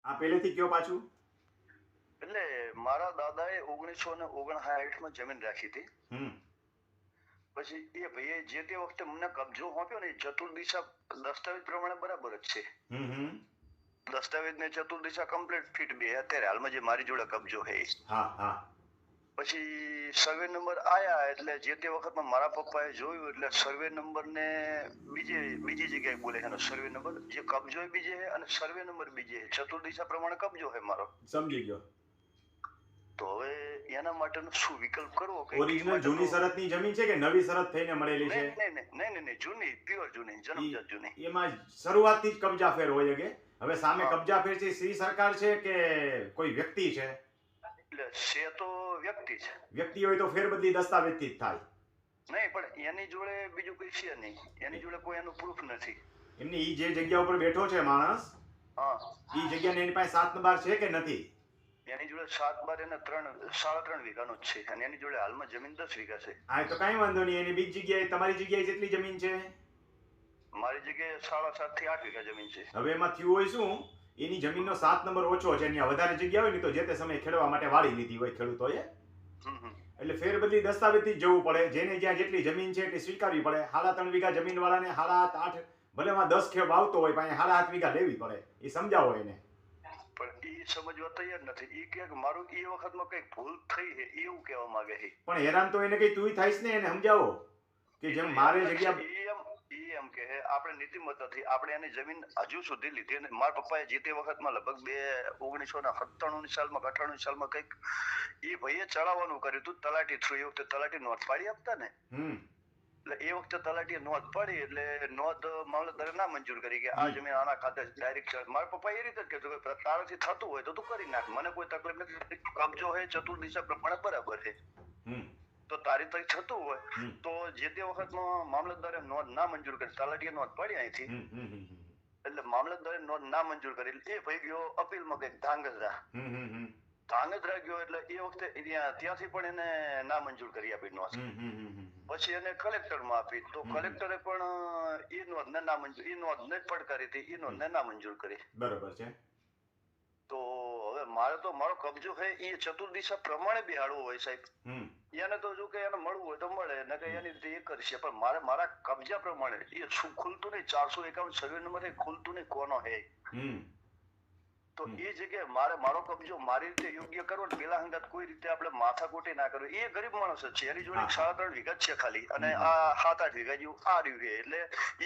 આ પહેલેથી કયો પાછું. એટલે મારા દાદાએ 1959 જમીન રાખી હતી. પછી એ ભાઈએ જે તે વખતે મને કબજો સોંપ્યો ને, ચતુર્દિશા દસ્તાવેજ પ્રમાણે બરાબર જ છે. દસ્તાવેજ ને ચતુર્દિશા કમ્પ્લીટ ફિટ બે. અત્યારે હાલમાં જે મારી જોડે કબજો છે. પછી સર્વે નંબર આયા એટલે જે તે વખતમાં મારા પપ્પાએ જોયું એટલે સર્વે નંબર ને બીજી જગ્યાએ બોલે છે. સર્વે નંબર જે કબજો બીજે છે અને સર્વે નંબર બીજે છે. ચતુર્દિશા પ્રમાણે કબજો છે મારો. સમજી ગયો. તો હવે એના માટેનો શું વિકલ્પ કરવો? ઓરિજિનલ જૂની શરતની જમીન છે કે નવી શરત થઈને મળેલી છે? નહીં, જૂની, પ્યોર જૂની, જન્મજાત જૂની. એમાં શરૂઆતથી જ કબજા ફેર હોય કે હવે સામે કબજા ફેર છે શ્રી સરકાર છે કે કોઈ વ્યક્તિ છે? એટલે છે તો વ્યક્તિ છે. વ્યક્તિ હોય તો ફેરબદલી દસ્તાવેજથી જ થાય. નહીં, પણ એની જોડે બીજું કોઈ છે નહીં. એની જોડે કોઈ એનું પ્રૂફ નથી. એમની ઈ જે જગ્યા ઉપર બેઠો છે માણસ, ઈ જગ્યાને એની પાસે 7 બાર છે કે નથી? એની જોડે 7 બાર એને 3.5 વીઘાનો જ છે અને એની જોડે હાલમાં જમીન 10 વીઘા છે. હા, તો કઈ વાંધો નહીં. એની બીજી જગ્યાએ તમારી જગ્યાએ જેટલી જમીન છે? મારી જગ્યાએ 7.5 થી 8 વીઘા જમીન છે. હવે એમાં થયું હોય શું, એની જમીનનો 7 નંબર ઓછો છે, ત્યાં વધારે જગ્યા હોય ને તો જે તે સમયે ખેડવા માટે વાળી લીધી હોય ખેડૂતોએ. એટલે ફેરબદલી દસ્તાવેજથી જ જવું પડે. જેને જ્યાં જેટલી જમીન છે એટલી સ્વીકારવી પડે. 3.5 વીઘા જમીન વાળાને 7.5 8 ભલે એમાં 10 ખેપ આવતો હોય પણ 7.5 વીઘા લેવી પડે. એ સમજાવો એને. પણ એ સમજવા તૈયાર નથી. એ કે મારું એ વખતમાં કઈક ભૂલ થઈ છે એવું કહેવા માંગે છે. પણ હેરાન તો એને કઈ તુંય થાઈશ ને, એને સમજાવો કે જેમ મારે જગ્યા એમ કે આપણે નીતિમત્તા નથી. આપણે એની જમીન હજુ સુધી લીધી નથી. મારા પપ્પાએ જે તે વખતમાં લગભગ 1997 સાલમાં 98 સાલમાં કઈક એ ભાઈએ ચડાવવાનું કર્યું હતું તલાટી થ્રુ. એ વખતે તલાટી નોંધ પાડી આપતા ને, એટલે એ વખતે તલાટીએ નોંધ પાડી એટલે નોંધ મામલતદારે ના મંજૂર કરી કે આ જમીન આના ખાતે ડાયરેક્ટ. મારા પપ્પા એ રીતે જ કહેતો કે તારાથી થતું હોય તો તું કરી નાખ, મને કોઈ તકલીફ નથી. કબજો હોય ચતુર્દિશા પ્રમાણે બરાબર છે. તો તારી તક થતું હોય તો જે તે વખતમાં મામલતદારે નોંધ ના મંજૂર કરી, તલાટીએ નોંધ પાડી અહીંથી. એટલે મામલતદારે નોંધ ના મંજૂર કરી એ ભાઈ ગયો અપીલમાં કઈક ધાંગધ્રા ગયો. એટલે એ વખતે ત્યાંથી પણ એને ના મંજૂર કરી આપી નોંધ. પછી એને કલેક્ટરમાં આપી તો કલેક્ટરે પણ એ નોંધને ના મંજૂર, એ નોંધને જ પડકારી હતી, એ નોંધને ના મંજૂર કરી. બરાબર છે. તો હવે મારે તો મારો કબજો છે એ ચતુર્દિશા પ્રમાણે બેહાડવો હોય સાહેબ. એને તો જો કે એને મળવું હોય તો મળે, ને કે એની રીતે એ કરશે. પણ મારે મારા કબજા પ્રમાણે એ શું ખુલતું નહીં. 451 સર્વે નંબર ખુલતું નહીં કોનો હે. તો એ જગ્યાએ મારે મારો કબજો મારી રીતે યોગ્ય કરવો ને પેલા હંગાત કોઈ રીતે આપણે માથાકૂટી ના કરવી. એ ગરીબ માણસ જ છે. એની જોડે 3.5 વીઘા જ છે ખાલી, અને આ 7-8 વીઘા જેવું આ રહ્યું છે. એટલે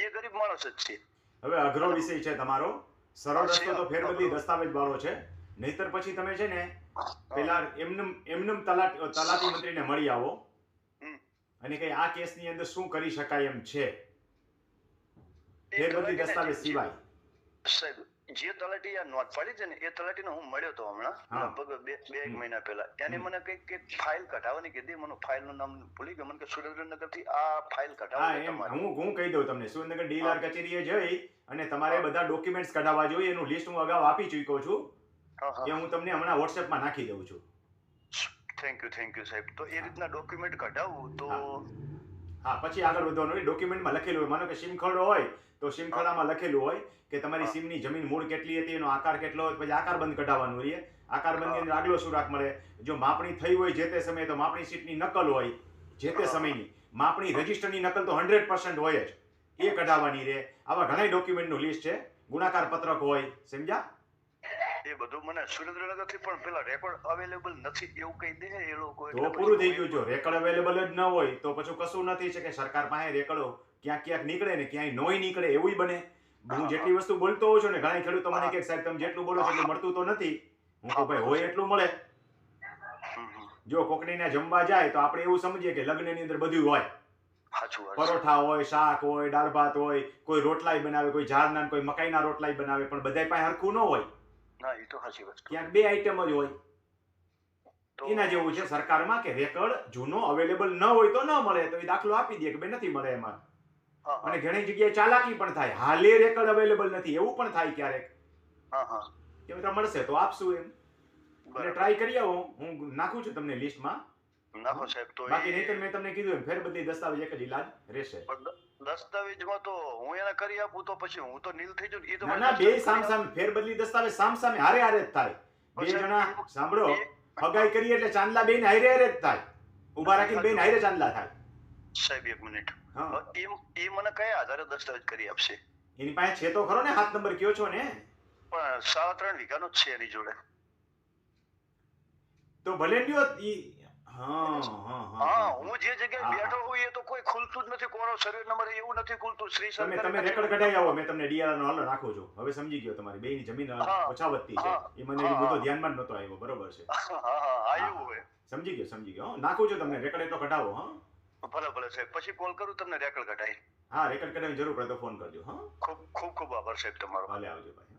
એ ગરીબ માણસ જ છે. હવે અઘરો વિષય છે તમારો. સરળ રસ્તો તો ફેરબદલી દસ્તાવેજ વાળો છે. નહીતર પછી તમે છે ને પેલા એમનેમ તલાટી મંત્રીને મળી આવો અને કઈ આ કેસની અંદર શું કરી શકાય એમ છે ફેરબદલી દસ્તાવેજ સિવાય. સાહેબ જે તલાટી આ નોંધ પાડી છે ને એ તલાટીને હું મળ્યો તો હમણાં લગભગ 2-1 મહિના પહેલા. એને મને કઈક ફાઇલ કઢાવવાની કીધી. મને ફાઇલનું નામ ભૂલી ગયો. મને કે સુરેન્દ્રનગર થી આ ફાઇલ કઢાવવાની. હું કહી દઉં તમને. સુરેન્દ્રનગર ડીલર કચેરીએ જઈ અને તમારે બધા ડોક્યુમેન્ટ્સ કઢાવવા જોઈએ. એનું લિસ્ટ હું અગાઉ આપી ચૂક્યો છું. એ હું તમને હમણાં વોટ્સએપમાં નાખી દઉં છું. થેન્ક યુ સાહેબ. તો એ રીતના ડોક્યુમેન્ટ કઢાવવું તો હા, પછી આગળ વધવાનું. ડોક્યુમેન્ટમાં લખેલું હોય, માનો કે સિમ ખરડો હોય તો સિમ ખરડામાં લખેલું હોય કે તમારી સિમની જમીન મૂળ કેટલી હતી, એનો આકાર કેટલો હોય. પછી આકાર બંધ કઢાવવાનું રહીએ. આકાર બંધની અંદર આગલો સુરાખ મળે. જો માપણી થઈ હોય જે તે સમયે તો માપણી સીટની નકલ હોય જે તે સમયની. માપણી રજીસ્ટરની નકલ તો 100% હોય જ, એ કઢાવવાની રહે. આવા ઘણા ડોક્યુમેન્ટનું લિસ્ટ છે. ગુણાકાર પત્રક હોય, સમજ્યા? એ બધું મને સુરેન્દ્રનગર થી પણ પેલા રેકોર્ડ અવેલેબલ નથી એવું કહી દે એ લોકો. તો પૂરું થઈ ગયું. જો રેકોર્ડ અવેલેબલ જ ન હોય તો પછી કશું નથી છે કે સરકાર પાસે રેકોર્ડો ક્યાંક નીકળે ને ક્યાંય નોય નીકળે એવું બને. હું જેટલી વસ્તુ બોલતો હોઉં છું ને, ઘણા ખેડૂતો મને કે સાહેબ તમે જેટલું બોલો છો એટલું મળતું તો નથી. હું કહું ભાઈ હોય એટલું મળે. જો કોકડીને જમવા જાય તો આપણે એવું સમજીએ કે લગ્નની અંદર બધું હોય. પરોઠા હોય, શાક હોય, દાળ ભાત હોય, કોઈ રોટલાઈ બનાવે, કોઈ ઝારના કોઈ મકાઈના રોટલાઈ બનાવે, પણ બધાય પાસે હરખું ન હોય. ક્યાંક 2 આઈટમ જ હોય. એના જેવું છે સરકારમાં કે રેકોર્ડ જૂનો અવેલેબલ ન હોય તો ન મળે, તો એ દાખલો આપી દે કે ભાઈ નથી મળે એમાં. અને ઘણી જગ્યાએ ચાલાકી પણ થાય. હાલે રેકોર્ડ અવેલેબલ નથી એવું પણ થાય ક્યારેક કે મિત્રો મળશે તો આપશું એમ. એટલે ટ્રાય કરી આવો. હું નાખું છું તમને લિસ્ટમાં. નાખો સાહેબ. તો બાકી નહીતર મેં તમને કીધું એમ ફેરબદલી દસ્તાવેજ એક જ ઈલાજ રહેશે. દસ્તાવેજમાં તો હું એને કરી આપું તો પછી હું તો નીલ થઈ જાઉં ને. એ તો ના મને ના બે દસ્તાવેજ સામ કરી સામે ફેરબદલી દસ્તાવેજ સામ સામે હારે હારે જ થાય. બે સાહેબ, જણા સાંભળો, એ- હગાઈ કરી એટલે ચાંદલા બેન હારે હારે જ થાય. ઊભા રાખીને બેન હારે ચાંદલા થાય. સાહેબ એક મિનિટ. હા એ મને કયા આધારે દસ્તાવેજ કરી આપશે? એની પાસે છે તો ખરો ને, 7 નંબર કયો છો ને, પણ 3.5 વીઘાનો જ છે એની જોડે. તો ભલે લ્યો ઈ. હા હા હા, હા હું જે જગ્યાએ હા, બેઠો હું એ તો કોઈ ખુલતું જ નથી. કોનો સર્વે નંબર એવું નથી ખુલતું. શ્રી તમે સરકારે રેકોર્ડ કઢાઈ આવો, મેં તમને ડીઆર નો હાલો નાખું છું. હવે સમજી ગયો, તમારી બેયની જમીન હા, ઓછા વધતી છે. હા, એ મને હા, બધો હા. ધ્યાનમાં જ નતો આવ્યો. બરોબર છે. હા હા હા હા, એવું હોય. સમજી ગયો. હં, નાખું છું તમને રેકોર્ડ, એટલો કઢાવો. હા ભલે ભલે સાહેબ, પછી કોલ કરું તમને રેકર્ડ કઢાઈ. હા, રેકોર્ડ કઢાવવાની જરૂર પડે તો ફોન કરજો. હા, ખૂબ ખૂબ ખૂબ આભાર સાહેબ તમારો. ભલે આવજો ભાઈ.